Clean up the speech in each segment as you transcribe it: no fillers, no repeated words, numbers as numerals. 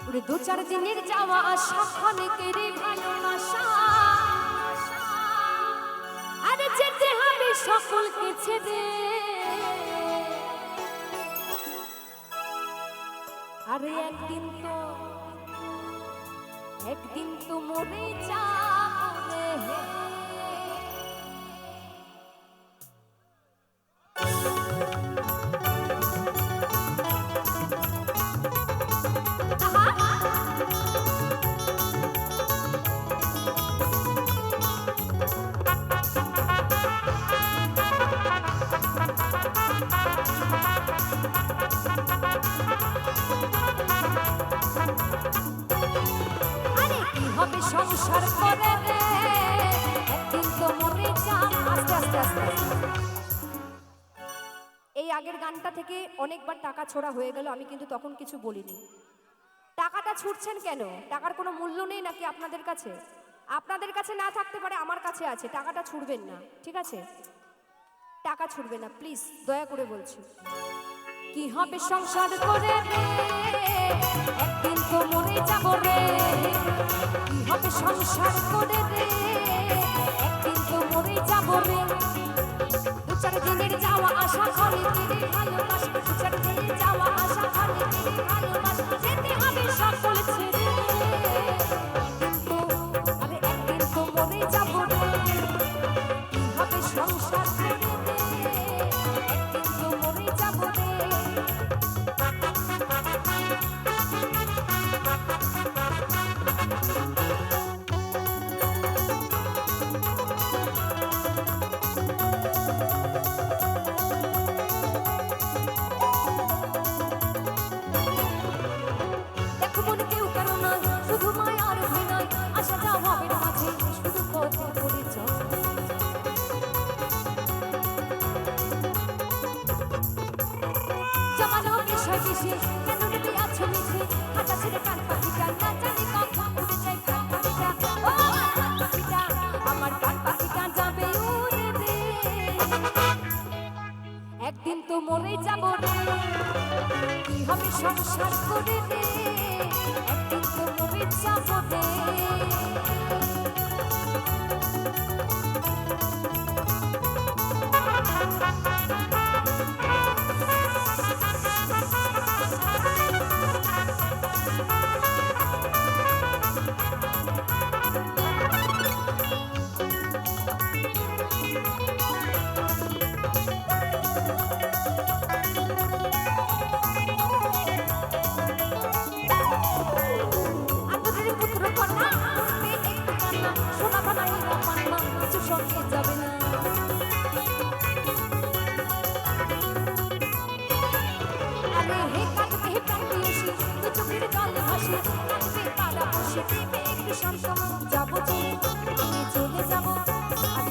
ওরে দু চার দিনের যাওয়া আসা ক্ষণিকেরই ভালোবাসা, আরে যেতে হবে সকলকে ছেড়ে। আরে একদিন তো মরে যাবে। সংসার করে রে একদিন তো মরে যাব। আস্তে আস্তে আস্তে এই আগের গানটা থেকে অনেকবার টাকা ছোড়া হয়ে গেল, আমি কিন্তু তখন কিছু বলিনি। টাকাটা ছুটছেন কেন? টাকার কোনো মূল্য নেই নাকি আপনাদের কাছে? আপনাদের কাছে না থাকতে পারে, আমার কাছে আছে। টাকাটা ছুড়বেন না, ঠিক আছে? টাকা ছুড়বে না প্লিজ, দয়া করে বলছি। কি হবে সংসার করে রে একদিন তো মরে যাব রে। কি হবে সংসার করে রে একদিন তো মরে যাব রে। দু চার দিনের যাওয়া আসা ক্ষণিকেরই ভালোবাসা, দু চার দিনের যাওয়া আসা ক্ষণিকেরই ভালোবাসা, যেতে হবে সকল ছেড়ে। কিন্তু আরে একদিন তো মরে যাব রে। কি হবে সংসার করে রে একদিন তো মরে যাব রে। একদিন তো মরে যাব রে। কি হবে সংসার করে রে একদিন তো মরে যাব রে।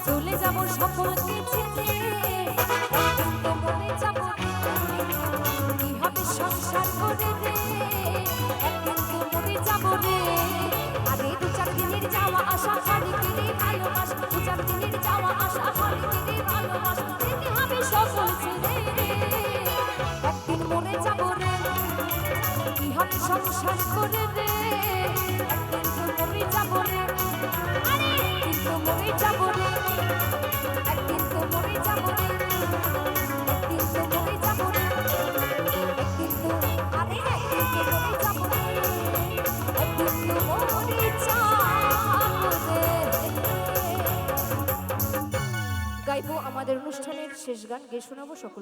চলে যাব সকলকে ছেড়ে। একদিন তো মরে যাব কি হবে সংসার করে রে একদিন তো মরে যাব রে। আরে দু চার দিনের যাওয়া আসা ক্ষণিকেরই ভালোবাসা, দু চার দিনের যাওয়া আসা ক্ষণিকেরই ভালোবাসা, যেতে হবে সকল ছেড়ে। একদিন মরে যাব রে কি হবে সংসার করে রে একদিন তো মরে যাব রে। আরে একদিন তো মরে যাব রে একদিন তো মরে যাব রে একদিন তো মরে যাব রে একদিন তো আরে একদিন তো মরে যাব রে একদিন তো মরে যাব রে। গাইবো আমাদের অনুষ্ঠানের শেষ গান, গেয়ে শোনাবো সকলে।